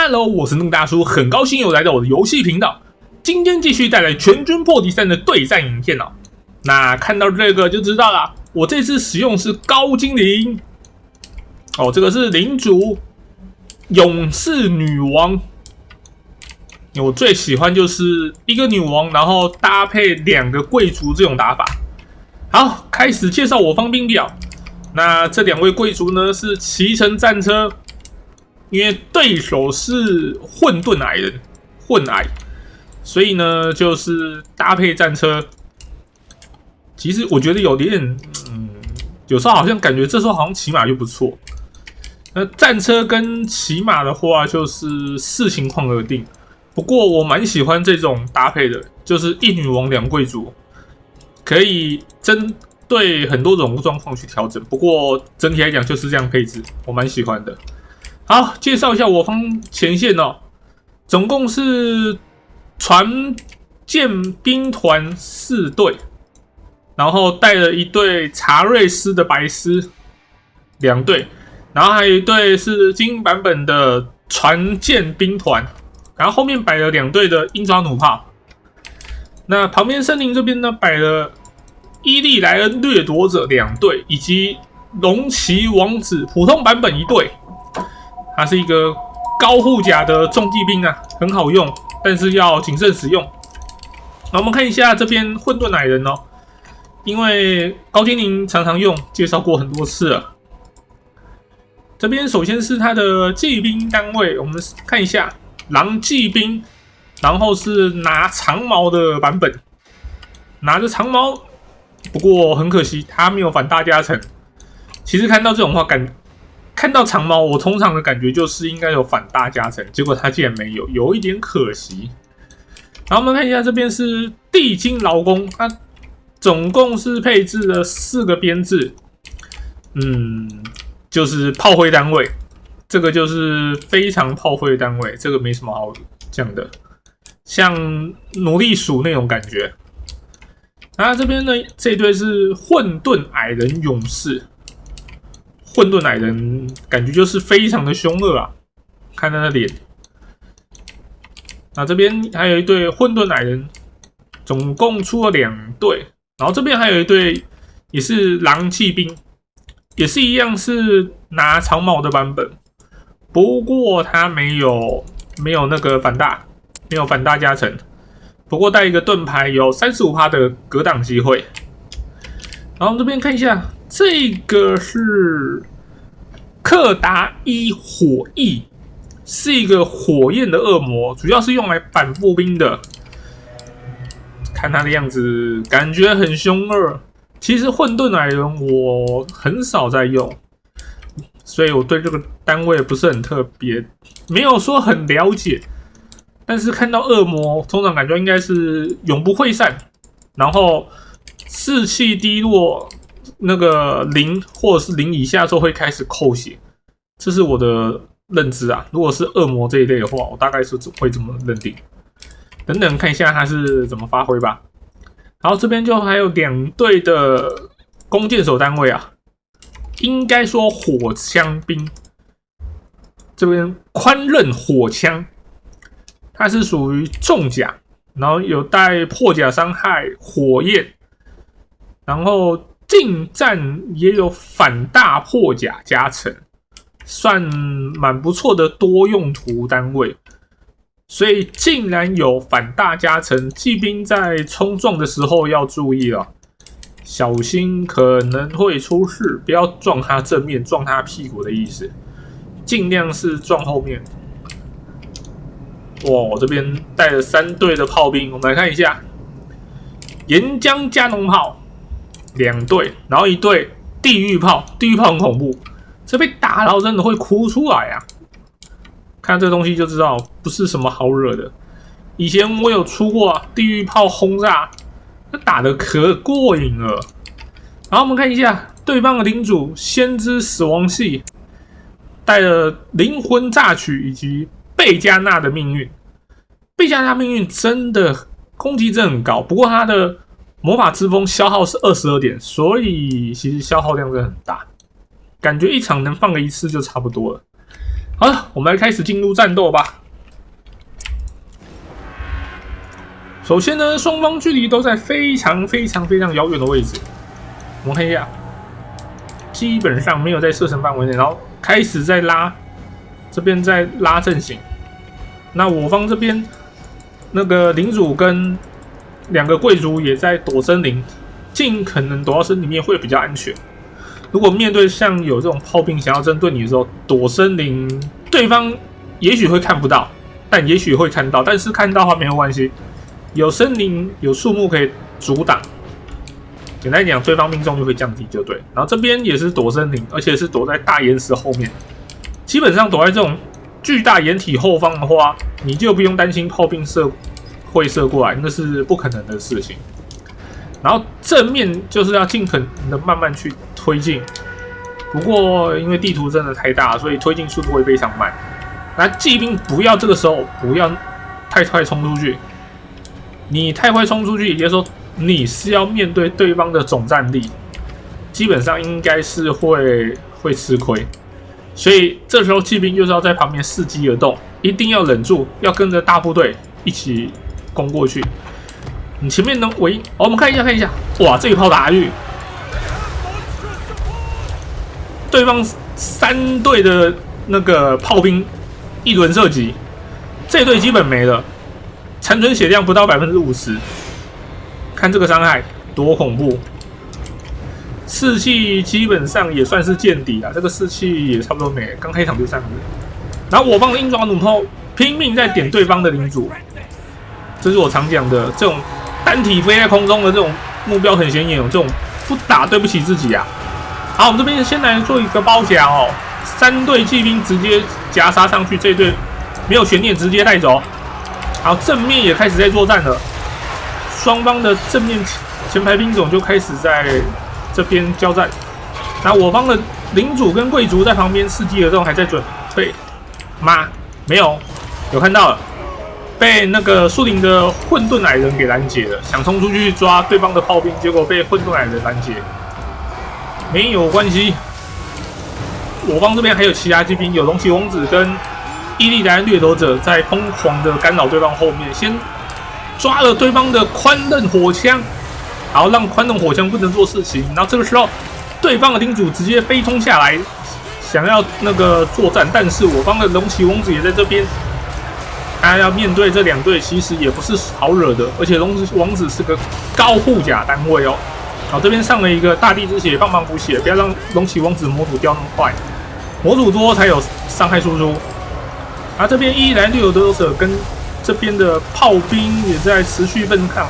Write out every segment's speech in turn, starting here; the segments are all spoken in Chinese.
Hello， 我是那個大叔，很高興又來到我的遊戲頻道。今天繼續帶來全軍破敵3的對戰影片哦。那看到這個就知道了，我這次使用是高精靈。哦，這個是領主勇士女王。我最喜歡就是一個女王，然後搭配2個貴族這種打法。好，開始介紹我方兵表。那這2位貴族呢是騎乘戰車，因為對手是混沌矮人，混矮，所以呢就是搭配戰車。其實我覺得有點，有時候好像感覺這時候好像騎馬就不錯。那戰車跟騎馬的話，就是視情況而定。不過我蠻喜歡這種搭配的，就是一女王2貴族，可以針對很多種狀況去調整。不過整體來講就是這樣配置，我蠻喜歡的。好，介紹一下我方前線哦，總共是船艦兵團4隊，然後帶了一隊查瑞斯的白絲2隊，然後還有一隊是精英版本的船艦兵團。然後後面擺了2隊的鷹爪弩炮，那旁邊森林這邊呢擺了伊利萊恩掠奪者2隊，以及龍騎王子普通版本1隊。它是一個高護甲的重騎兵啊，很好用，但是要謹慎使用。那我們看一下這邊混沌矮人哦，因為高精靈常常用，介紹過很多次了。這邊首先是他的騎兵單位，我們看一下。狼騎兵，然後是拿長矛的版本，拿着長矛，不過很可惜他沒有反大加成。其實看到這種話，看到長矛，我通常的感覺就是應該有反大加成，結果他竟然沒有，有一點可惜。然後我們看一下這邊是地精勞工，它總共是配置了4個編制，就是炮灰單位。這個就是非常炮灰的單位，這個沒什麼好講的，像奴隸鼠那種感覺。那這邊呢，這一隊是混沌矮人勇士，混沌矮人感覺就是非常的兇惡啊，看他的臉。那這邊還有一隊混沌矮人，總共出了2隊，然後這邊還有一隊也是狼騎兵，也是一樣是拿長矛的版本。不過他沒有那個反大，沒有反大加成。不過帶一個盾牌有 35% 的格擋機會。然後這邊看一下，這個是克達伊火翼，是一個火焰的惡魔，主要是用來反步兵的。看他的樣子，感覺很兇惡。其實混沌矮人我很少在用。所以我對這個單位不是很特別，沒有說很了解。但是看到惡魔，通常感覺應該是永不會散，然後士氣低落，那個0或者是0以下之後會開始扣血，這是我的認知啊。如果是惡魔這一類的話，我大概是會這麼認定。等等看一下他是怎麼發揮吧。然後這邊就還有2隊的弓箭手單位啊。應該說火槍兵，這邊寬刃火槍，它是屬於重甲，然後有帶破甲傷害、火焰，然後近戰也有反大破甲加成，算蠻不錯的多用途單位。所以竟然有反大加成，騎兵在衝撞的時候要注意了。小心可能會出事，不要撞他正面，撞他屁股的意思，盡量是撞後面。哇，我這邊帶了3隊的炮兵，我們來看一下，岩漿加農炮2隊，然後1隊地獄炮，地獄炮很恐怖，這被打到真的會哭出來啊！看這個東西就知道不是什麼好惹的。以前我有出過啊，地獄炮轟炸。那打得可過癮了。然後我們看一下對方的領主先知死亡系，帶了靈魂榨取以及貝加納的命運。貝加納命運真的攻擊真的很高，不過他的魔法之風消耗是22點，所以其實消耗量真的很大，感覺一場能放個1次就差不多了。好了，我們來開始進入戰鬥吧。首先呢，雙方距離都在非常遙遠的位置。我們看一下，基本上沒有在射程範圍內，然後開始在拉，這邊在拉陣型。那我方這邊那個領主跟2個貴族也在躲森林，盡可能躲到森林裡面會比較安全。如果面對像有這種炮兵想要針對你的時候，躲森林，對方也許會看不到，但也許會看到，但是看到的話沒有關係，有森林有樹木可以阻擋。簡單講，對方命中就會降低，就對。然後這邊也是躲森林，而且是躲在大岩石後面。基本上躲在這種巨大掩體後方的話，你就不用擔心炮兵會射過來，那是不可能的事情。然後正面就是要盡可能的慢慢去推進，不過因為地圖真的太大，所以推進速度會非常慢。那騎兵不要這個時候不要太快衝出去，你太快衝出去，也就是說你是要面對對方的總戰力，基本上應該是會吃虧。所以這時候騎兵就是要在旁邊伺機而動，一定要忍住，要跟着大部隊一起攻過去。你前面能圍我们看一下，哇，這一炮打下去，對方3隊的那個炮兵一輪射擊，這隊基本沒了，殘存血量不到50%，看這個傷害多恐怖！士氣基本上也算是見底了，這個士氣也差不多沒了，剛開場就3個人。然後我方的鷹爪弩炮拼命在點對方的領主，這是我常講的這種。單體飛在空中的這種目標很顯眼，有這種不打對不起自己啊！好，我們這邊先來做一個包夾哦，3隊騎兵直接夾殺上去，這一隊沒有懸念，直接帶走。好，正面也開始在作戰了，雙方的正面前排兵種就開始在這邊交戰。那我方的領主跟貴族在旁邊伺機而動，還在準備。媽，沒有看到了。被那個樹林的混沌矮人給攔截了，想衝出去抓對方的炮兵，結果被混沌矮人攔截。沒有關係，我方這邊還有其他騎兵，有龍騎王子跟伊利丹掠奪者在瘋狂的干擾對方後面，先抓了對方的寬刃火槍，然後讓寬刃火槍不能做事情。然後這個時候，對方的領主直接飛衝下來，想要那個作戰，但是我方的龍騎王子也在這邊。他要面對這2隊，其實也不是好惹的，而且龍王子是個高護甲單位哦。好，這邊上了一個大地之血，幫忙補血，不要讓龍騎王子模組掉那麼快，模組多才有傷害輸出。而這邊伊蘭掠奪者跟這邊的炮兵也在持續奮抗，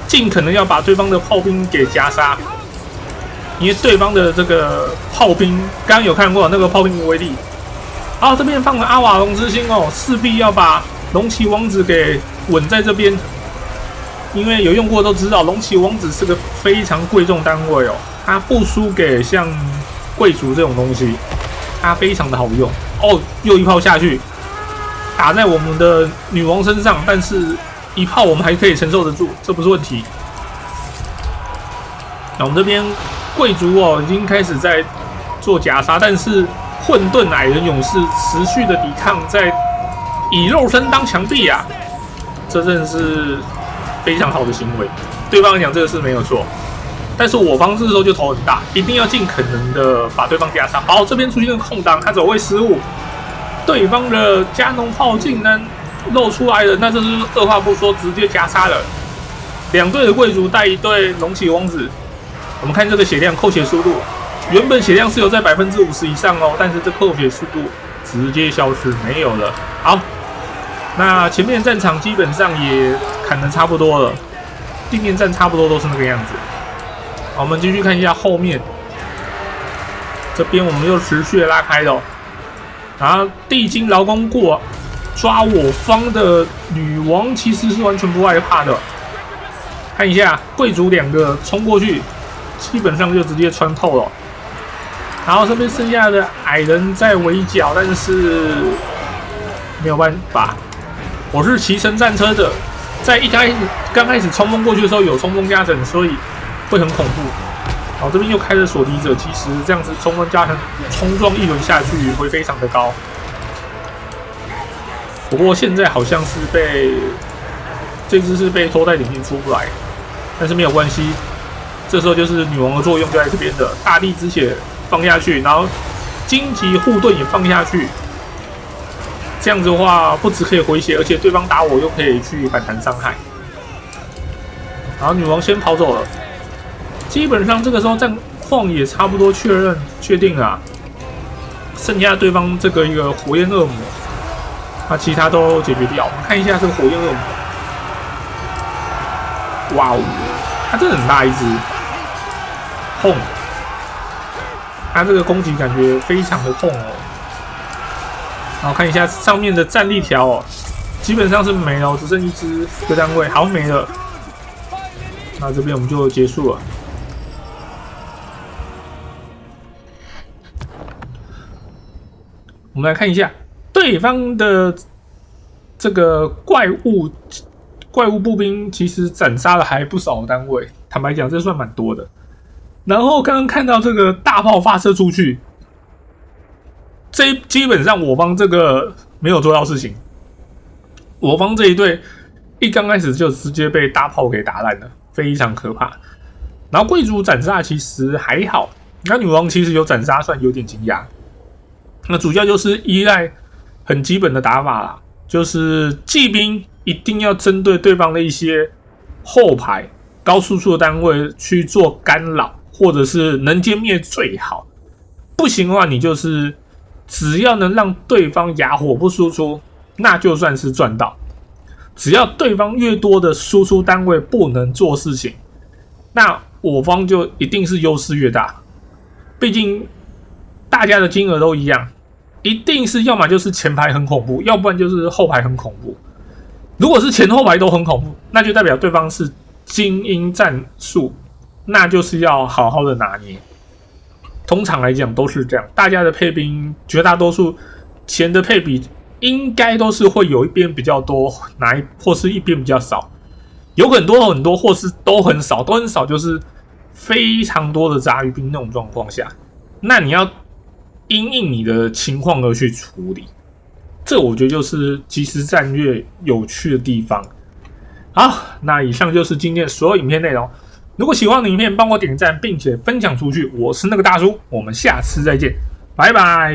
盡可能要把對方的炮兵給夾殺，因為對方的這個炮兵剛剛有看過那個炮兵的威力。好，這邊放了阿瓦隆之星哦，勢必要把龍騎王子給穩在這邊，因為有用過都知道，龍騎王子是個非常貴重單位哦，它不輸給像貴族這種東西，它非常的好用哦。又一炮下去，打在我們的女王身上，但是一炮我們還可以承受得住，這不是問題。那我們這邊貴族哦，已經開始在做夾殺，但是混沌矮人勇士持續的抵抗，在以肉身當牆壁啊，這真的是非常好的行為。對方來講這個是沒有錯，但是我方這時候就頭很大，一定要盡可能的把對方夾殺。好，這邊出現了空檔，他走位失誤，對方的加農炮竟然露出來了，那這是二話不說直接夾殺了。2隊的貴族帶1隊龍騎王子，我們看這個血量扣血速度。原本血量是有在50%以上哦，但是這扣血速度直接消失沒有了。好，那前面戰場基本上也砍得差不多了，地面戰差不多都是那個樣子。好，我們繼續看一下後面，這邊我們又持續的拉開了，然後地精勞工過抓我方的女王，其實是完全不害怕的。看一下貴族2個衝過去，基本上就直接穿透了。然後這邊剩下的矮人在圍剿，但是沒有辦法。我是騎乘戰車的，在剛開始衝鋒過去的時候有衝鋒加成，所以會很恐怖。然後這邊又開了鎖敵者，其實這樣子衝鋒加成衝撞1輪下去會非常的高。不過現在好像是這隻是被拖在裡面出不來，但是沒有關係。這時候就是女王的作用就在這邊的，大地之血放下去，然後荊棘護盾也放下去。這樣子的話，不只可以回血，而且對方打我又可以去反彈傷害。然後女王先跑走了，基本上這個時候戰況也差不多確定了，剩下對方這個一個火焰惡魔，那其他都解決掉。我們看一下這個火焰惡魔，哇哦，它真的很大一隻，痛！它這個攻擊感覺非常的痛哦。然後看一下上面的戰力條哦，基本上是沒了，只剩一隻個單位，好沒了。那這邊我們就結束了。我們來看一下對方的這個怪物步兵，其實斬殺了還不少的單位，坦白講，這算蠻多的。然後剛剛看到這個大炮發射出去。基本上我方這個沒有做到事情，我方這一隊一剛開始就直接被大炮給打爛了，非常可怕。然後貴族斬殺其實還好，那女王其實有斬殺，算有點驚訝。那主要就是依賴很基本的打法啦，就是騎兵一定要針對對方的一些後排高輸出的單位去做干擾，或者是能殲滅最好。不行的話，你就是只要能讓對方啞火不輸出，那就算是賺到。只要对方越多的輸出單位不能做事情，那我方就一定是優勢越大。畢竟大家的金額都一樣，一定是要麼就是前排很恐怖，要不然就是後排很恐怖。如果是前後排都很恐怖，那就代表对方是精英戰術，那就是要好好的拿捏。通常來講都是這樣，大家的配兵絕大多數錢的配比應該都是會有一邊比較多，或是一邊比較少，有很多，或是都很少，就是非常多的雜魚兵那種狀況下，那你要因應你的情況而去處理，這我覺得就是即時戰略有趣的地方。好，那以上就是今天的所有影片內容。如果喜歡我的影片，幫我點讚，並且分享出去。我是那個大叔，我們下次再見，拜拜。